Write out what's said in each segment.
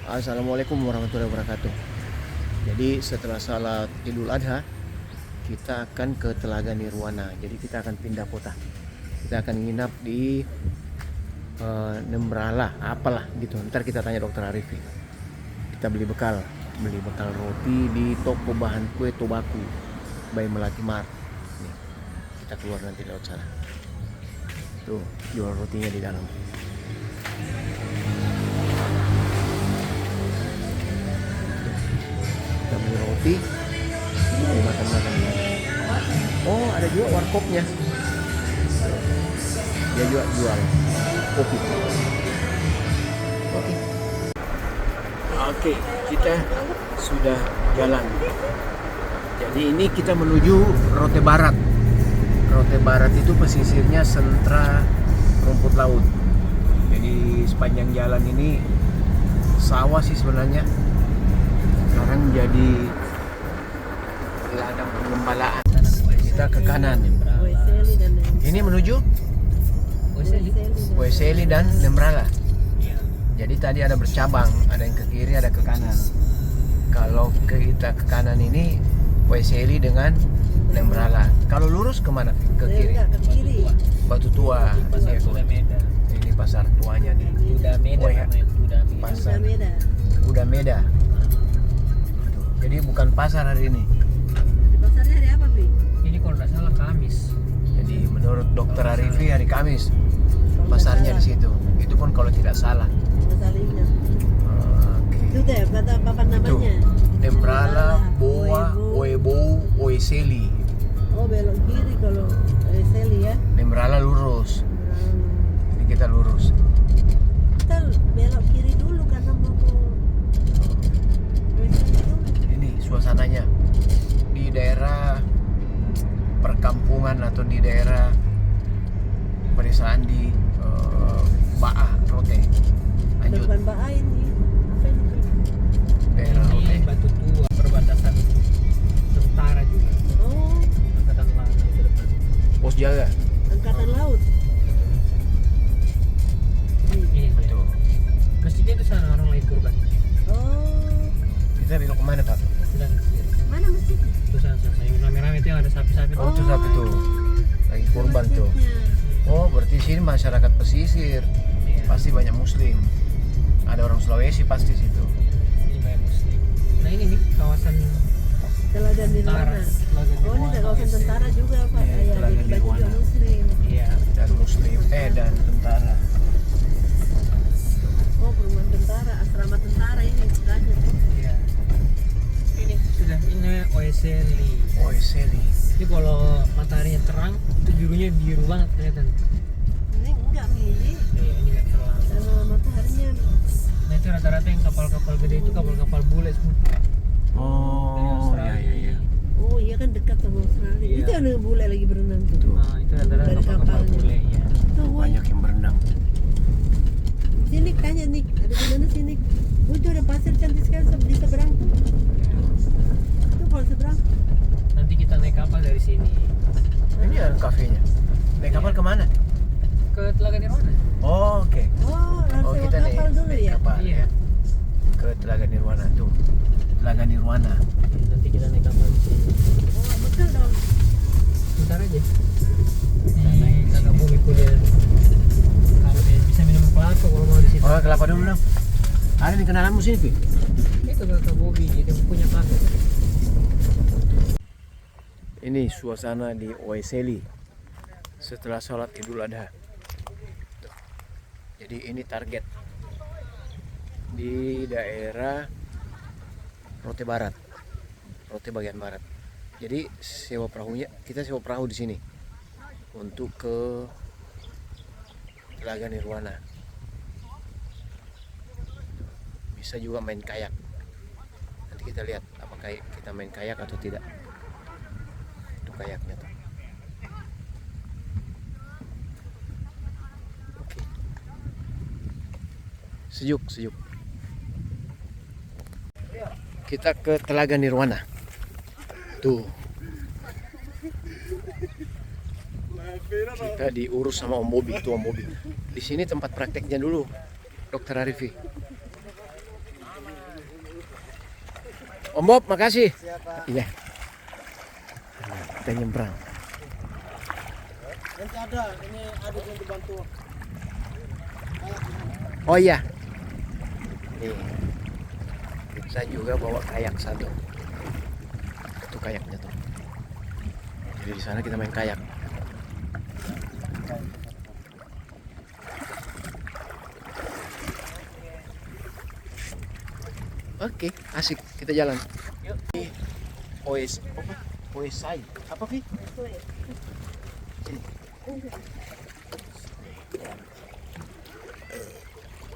Assalamualaikum warahmatullahi wabarakatuh. Jadi setelah salat Idul Adha, kita akan ke Telaga Nirwana. Jadi kita akan pindah kota. Kita akan nginap di Nembrala, apalah gitu. Ntar kita tanya dokter Arifi. Kita beli bekal roti di toko bahan kue Tobaku, by Melati Mart. Nih, kita keluar nanti lewat sana. Tuh, jual rotinya di dalam. Kita beli roti, makan-makan. Oh, ada juga warkopnya. Dia juga jual kopi. Oke, kita sudah jalan. Jadi ini kita menuju Rote Barat. Rote Barat itu pesisirnya sentra rumput laut. Jadi sepanjang jalan ini sawah sih sebenarnya. Sekarang jadi ladang pengembalaan. Kita ke kanan. Ini menuju Weseli dan Nembrala. Jadi tadi ada bercabang, ada yang ke kiri, ada ke kanan. Kalau kita ke kanan ini Weseli dengan Nembrala. Kalau lurus kemana? Ke kiri. Batu Tua. Ini pasar tuanya nih. Pasar Kuda Meda. Jadi bukan pasar hari ini. Pasarnya hari apa, Pi? Ini kalau nggak salah Kamis. Jadi menurut Dokter Arifi hari Kamis pasarnya di situ. Itu pun kalau tidak salah. Masalahnya. Oke. Itu deh, kata papan Itu namanya. Nembrala, Boa, Oebo, Oeseli. Oh, belok kiri kalau Seli ya. Nembrala lurus. Ini kita lurus. Kita belok kiri dulu karena mau ke Seli dulu. Ini suasananya di daerah perkampungan atau di daerah pedesaan di Baah Rote. Lanjut Depan Ba'a ini. Apa ini? daerah Rote. Ini Batu Tua, perbatasan tentara juga. Oh, Angkatan Laut itu depan. Pos jaga. Angkatan Laut. Ini Betul. masjidnya itu sana orang lagi kurban. Oh, Kita belok kemana Pak? Sudah ke kiri. mana masjidnya? Itu sana yang rame-rame itu yang ada sapi-sapi. Oh, itu sapi tuh. Lagi kurban tuh. Masjidnya. Oh, berarti sini masyarakat pesisir. Iya. Pasti banyak muslim. Ada orang Sulawesi pasti situ. Ini banyak muslim. Nah ini nih kawasan Telaga tentara. Nirwana. Telaga Oh, ini Nirwana, ada kawasan OSC. tentara juga, Pak. Iya, Ya, Telaga jadi banyak juga Nirwana. muslim. Iya. Dan muslim dan tentara. Oh, perumahan tentara, asrama tentara ini istilahnya. Iya. Ini sudah ini Oeseli. Oeseli. Ini kalau mataharinya terang itu birunya biru banget kelihatan. Ini enggak nih. Iya, ini nggak terang. Karena mataharinya. Nah itu rata-rata yang kapal-kapal gede itu kapal-kapal bule semua. Dari Oh, Australia. iya iya. Oh, iya kan dekat sama Australia. Iya. Itu ada bule lagi berenang tuh. Tuh. Nah itu rata-rata Dari kapal-kapal kapalnya. bule ya. Tuh, woy. Banyak yang berenang. Sini tanya nih, ada di mana sini? Oh, itu ada pasir cantik sekali di seberang tuh. Itu kalau seberang. Nanti kita naik kapal dari sini Ini ada kafenya. Naik kapal kemana? ke Telaga Nirwana. Oh, oke. Oh, harus Oh, sewa kita kapal dulu naik ya. kapal Iya. ya. Ke Telaga Nirwana tuh. Telaga Nirwana. Nanti kita naik kapal di sini. Oh, betul dong. Bentar aja. Naik Telaga Bumi kuliah. Bisa minum kelapa kalau mau di situ. Oh, kelapa dulu dong. Ada di kenalanmu sini, Pi? Itu Kakak Bobi, itu punya kafe. Ini suasana di Oeseli setelah sholat Idul Adha. Tuh. Jadi ini target di daerah Rote Barat, Rote bagian barat. Jadi sewa perahunya, kita sewa perahu di sini untuk ke Telaga Nirwana. Bisa juga main kayak. Nanti kita lihat apakah kita main kayak atau tidak. Itu kayaknya tuh. Oke. Sejuk. Kita ke Telaga Nirwana. Tuh. Kita diurus sama Om Bobi, tuh Om Bobi. Di sini tempat prakteknya dulu, Dokter Arifi. Om Bob, makasih. Siapa? Iya. Kita nyebrang. Nanti ada, ini ada yang dibantu. Oh iya. Nih. Saya juga bawa kayak satu. Itu kayaknya tuh. Jadi di sana kita main kayak. Oke, asik. Kita jalan. Yuk. Oesai. Apa, Vi? Sini.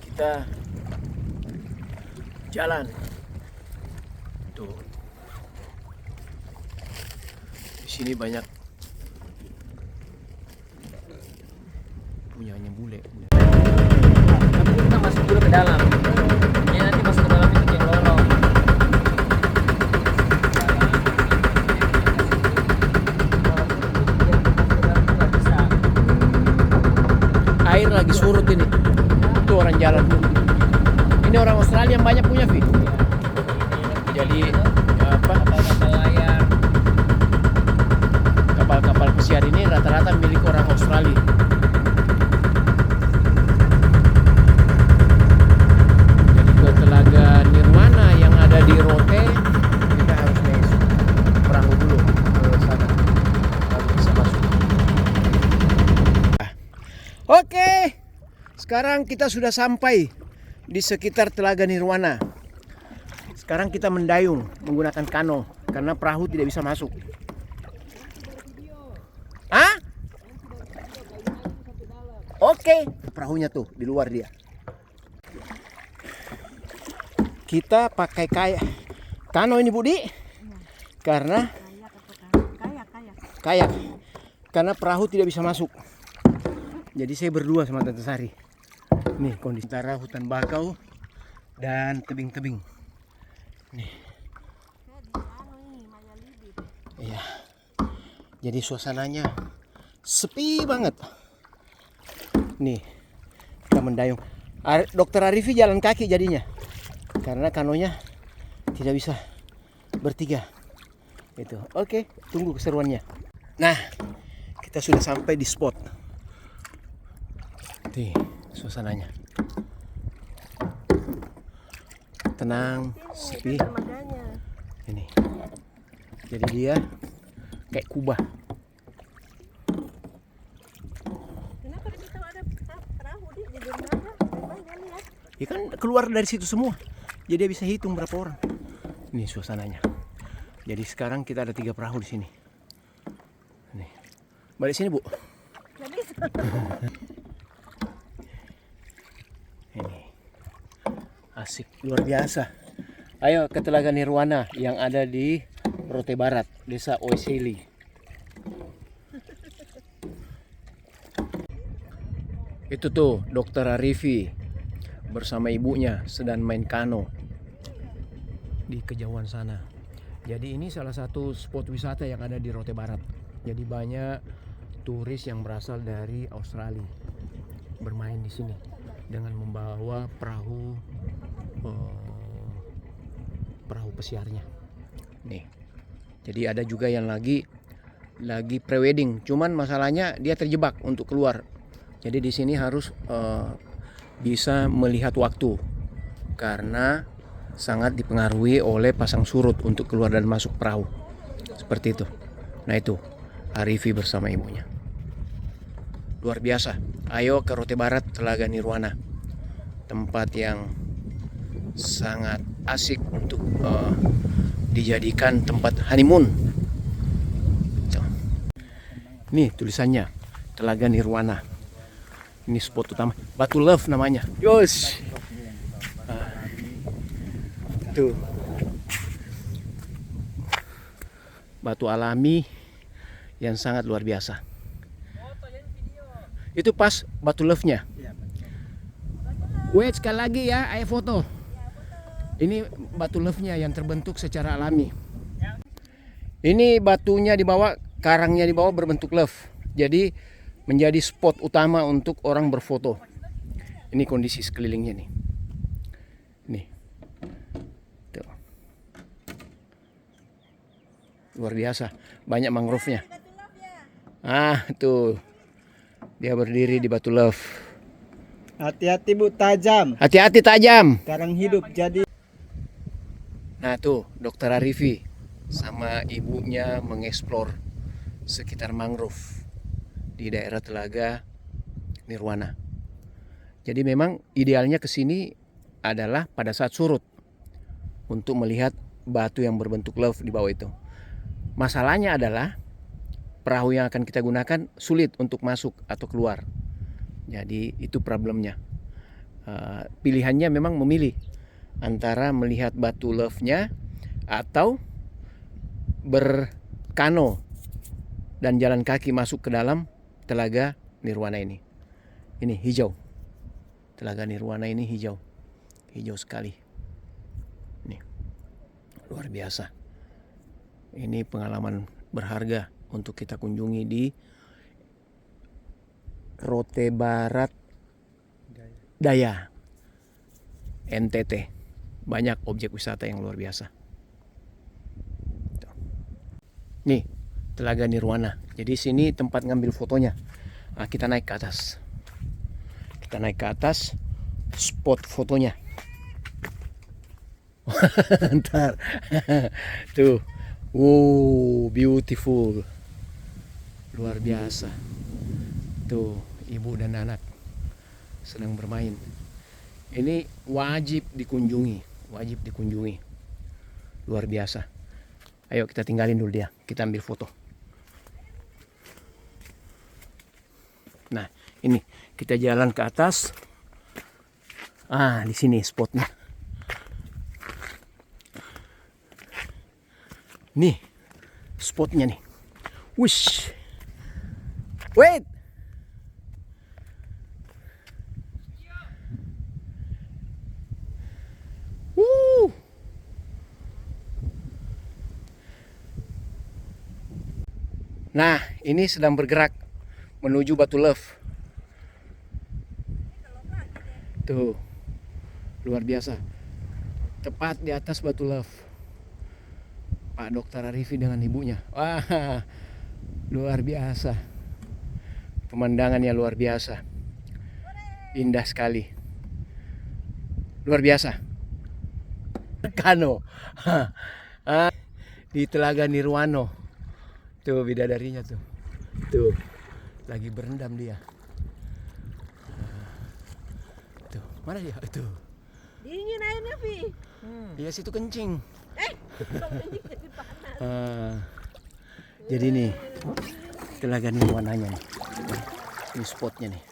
Kita jalan. Tuh. Di sini banyak punyanya bule. Tapi kita masuk dulu ke dalam. Ini nanti masuk ke dalam itu yang lorong. Air lagi surut ini. Tuh orang jalan tuh. Ini orang Australia yang banyak punya, Vi. Jadi apa? Kapal-kapal layar. Kapal-kapal pesiar ini rata-rata milik orang Australia. Jadi ke Telaga Nirwana yang ada di Rote, kita harus naik perahu dulu ke sana. Baru bisa masuk. Oke, sekarang kita sudah sampai di sekitar Telaga Nirwana. Sekarang kita mendayung menggunakan kano karena perahu tidak bisa masuk. Hah? Oke, perahunya tuh di luar dia. Kita pakai kayak kano ini, Budi, karena kayak karena perahu tidak bisa masuk. Jadi saya berdua sama Tante Sari. Nih kondisi antara hutan bakau dan tebing-tebing. Nih. Iya. Jadi suasananya sepi banget. Nih, kita mendayung. Dokter Arifi jalan kaki jadinya. Karena kanonya tidak bisa bertiga. Itu. Oke, tunggu keseruannya. Nah, kita sudah sampai di spot. Nih, suasananya. Tenang, sepi. Ini. Jadi dia kayak kubah. Kenapa kita ada perahu di dermaga? Ya kan keluar dari situ semua. Jadi dia bisa hitung berapa orang. Ini suasananya. Jadi sekarang kita ada 3 perahu di sini. Nih. Balik sini, Bu. Nggak bisa. Ini. Asik, luar biasa. Ayo ke Telaga Nirwana yang ada di Rote Barat, Desa Oeseli. Itu tuh Dokter Arifi bersama ibunya sedang main kano di kejauhan sana. Jadi ini salah satu spot wisata yang ada di Rote Barat. Jadi banyak turis yang berasal dari Australia bermain di sini dengan membawa perahu pesiarnya. Nih. Jadi ada juga yang lagi pre-wedding, cuman masalahnya dia terjebak untuk keluar. Jadi di sini harus bisa melihat waktu karena sangat dipengaruhi oleh pasang surut untuk keluar dan masuk perahu. Seperti itu. Nah itu Arifi bersama ibunya. Luar biasa. Ayo ke Rote Barat, Telaga Nirwana. Tempat yang sangat asik untuk dijadikan tempat honeymoon. Nih tulisannya Telaga Nirwana. Ini spot utama. Batu Love namanya. Yos. Tuh. Batu alami yang sangat luar biasa. Itu pas Batu Love-nya. Wait sekali lagi ya, ayo foto. Ini Batu Love-nya yang terbentuk secara alami. Ini batunya di bawah, karangnya di bawah berbentuk love. Jadi menjadi spot utama untuk orang berfoto. Ini kondisi sekelilingnya nih. Nih. Tuh. luar biasa. Banyak mangrove-nya. Ah, tuh. Dia berdiri di batu love. Hati-hati Bu, tajam. Hati-hati tajam. Karang hidup jadi. Nah tuh, Dokter Arifi sama ibunya mengeksplor sekitar mangrove di daerah Telaga Nirwana. Jadi memang idealnya ke sini adalah pada saat surut untuk melihat batu yang berbentuk love di bawah itu. Masalahnya adalah perahu yang akan kita gunakan sulit untuk masuk atau keluar. Jadi itu problemnya. Pilihannya memang memilih antara melihat batu love-nya atau berkano dan jalan kaki masuk ke dalam Telaga Nirwana ini. Ini hijau. Telaga Nirwana ini hijau. Hijau sekali. Nih. Luar biasa. Ini pengalaman berharga untuk kita kunjungi di Rote Barat Daya, NTT. Banyak objek wisata yang luar biasa. Nih, Telaga Nirwana. Jadi sini tempat ngambil fotonya. Nah, kita naik ke atas. Kita naik ke atas, spot fotonya. Ntar. Tuh. Wow, beautiful. Luar biasa. Tuh, ibu dan anak sedang bermain. Ini wajib dikunjungi, wajib dikunjungi. Luar biasa. Ayo kita tinggalin dulu dia, kita ambil foto. Nah, ini kita jalan ke atas. Ah, di sini spotnya. Nih, spotnya nih. Wush. Wait. Woo. Nah, ini sedang bergerak menuju batu love. Tuh, luar biasa. Tepat di atas batu love. Pak Dokter Arifi dengan ibunya. Wah, luar biasa. Pemandangannya luar biasa. Indah sekali. Luar biasa. Kano. Di Telaga Nirwana. Tuh bidadarinya tuh. Tuh. Lagi berendam dia. Tuh, mana dia? Tuh. Dingin airnya, Vi. Iya, situ kencing. Kok kencing jadi panas. Jadi nih Telaga Nirwananya nih. Ini spotnya nih.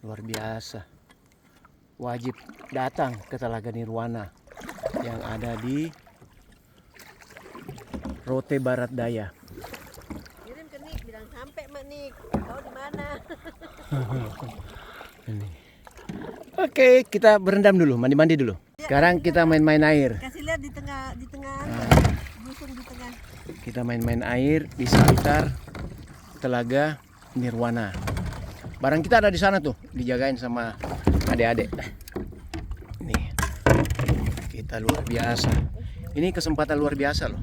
Luar biasa. Wajib datang ke Telaga Nirwana yang ada di Rote Barat Daya. Kirim ke Nik, bilang sampai Mak Nik. Kau di mana? Ini. Oke, kita berendam dulu, mandi-mandi dulu. Sekarang kita main-main air. Kasih lihat di tengah busung di tengah. Kita main-main air di sekitar Telaga Nirwana. Barang kita ada di sana tuh, dijagain sama adik-adik. Nih, kita luar biasa. Ini kesempatan luar biasa loh.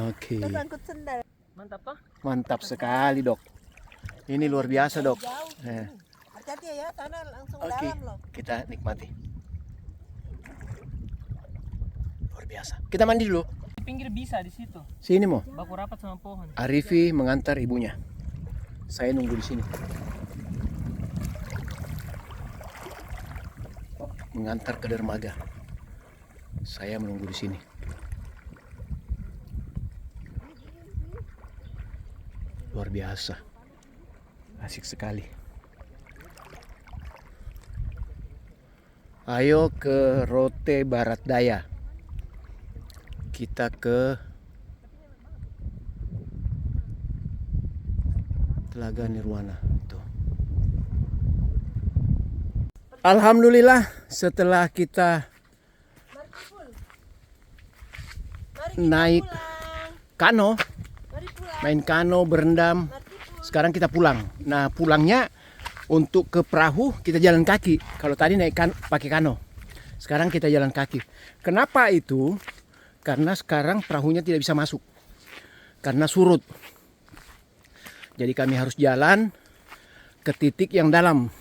Oke. Tersangkut sendal. Mantap toh? Mantap sekali, Dok. Ini luar biasa, Dok. Jauh. Hati-hati ya, tanah langsung Oke, dalam loh. kita nikmati. Luar biasa. Kita mandi dulu. Di pinggir bisa di situ. Sini mau. Baku rapat sama pohon. Arifi mengantar ibunya. Saya nunggu di sini. Mengantar ke dermaga. Saya menunggu di sini. Luar biasa. Asik sekali. Ayo ke Rote Barat Daya. Kita ke Telaga Nirwana. Tuh. Alhamdulillah setelah kita naik kano, main kano, berendam, sekarang kita pulang. Nah, pulangnya untuk ke perahu kita jalan kaki. Kalau tadi naik pakai kano. Sekarang kita jalan kaki. Kenapa itu? Karena sekarang perahunya tidak bisa masuk. Karena surut. Jadi kami harus jalan ke titik yang dalam,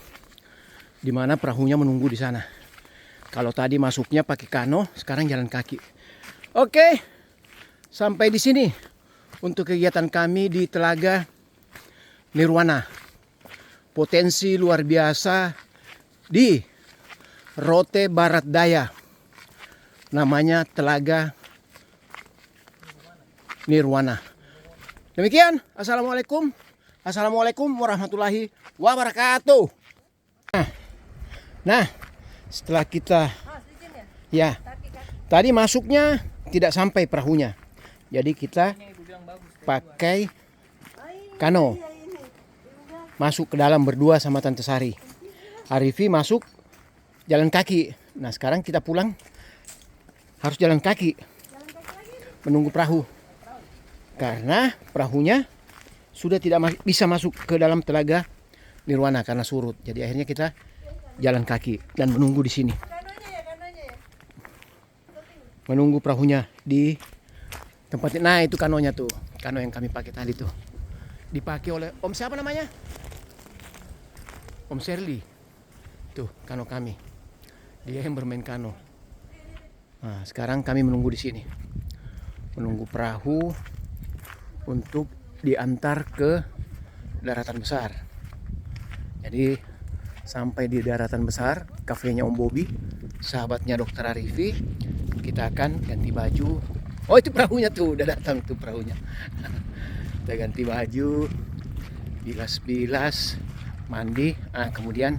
di mana perahunya menunggu di sana. Kalau tadi masuknya pakai kano, sekarang jalan kaki. Oke, sampai di sini untuk kegiatan kami di Telaga Nirwana. Potensi luar biasa di Rote Barat Daya. Namanya Telaga Nirwana. Demikian, Assalamualaikum. Assalamualaikum warahmatullahi wabarakatuh. Nah, setelah kita ya tadi masuknya tidak sampai perahunya, jadi kita pakai kano masuk ke dalam berdua sama Tante Sari. Arifi masuk jalan kaki. Nah sekarang kita pulang harus jalan kaki menunggu perahu karena perahunya sudah tidak bisa masuk ke dalam Telaga Nirwana karena surut. Jadi akhirnya kita jalan kaki dan menunggu di sini. Menunggu perahunya di tempat. Nah itu kanonya tuh, kano yang kami pakai tadi tuh. Dipakai oleh Om siapa namanya? Om Sherly. Tuh kano kami. Dia yang bermain kano. Nah sekarang kami menunggu di sini. Menunggu perahu untuk diantar ke daratan besar. Jadi sampai di daratan besar, kafenya Om Bobi, sahabatnya Dokter Arifi, kita akan ganti baju. Oh itu perahunya tuh, udah datang tuh perahunya. Kita ganti baju, bilas-bilas, mandi, kemudian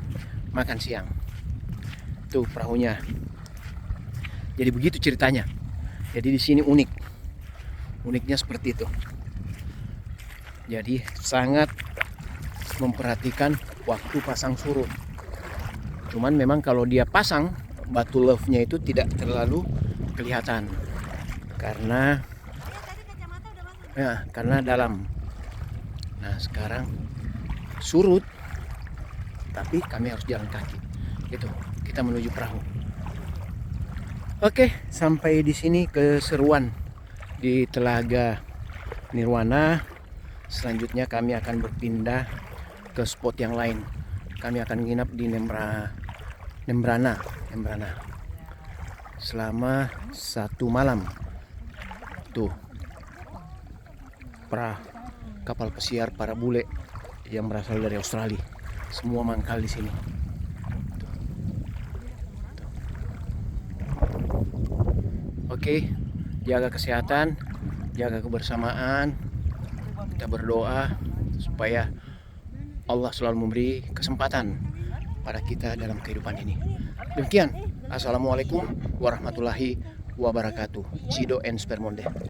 makan siang. Tuh perahunya. Jadi begitu ceritanya. Jadi di sini unik. Uniknya seperti itu. Jadi sangat memperhatikan waktu pasang surut. Cuman memang kalau dia pasang, batu love-nya itu tidak terlalu kelihatan. Karena karena dalam. Nah sekarang surut, tapi kami harus jalan kaki. Itu kita menuju perahu. Oke, sampai di sini keseruan di Telaga Nirwana. Selanjutnya kami akan berpindah ke spot yang lain. Kami akan menginap di Nembrana selama 1 malam. Tuh kapal pesiar para bule yang berasal dari Australia, semua mangkal di sini. Tuh. Oke, jaga kesehatan, jaga kebersamaan. Kita berdoa supaya Allah selalu memberi kesempatan pada kita dalam kehidupan ini. Demikian, Assalamualaikum warahmatullahi wabarakatuh. Cido and Spermonde.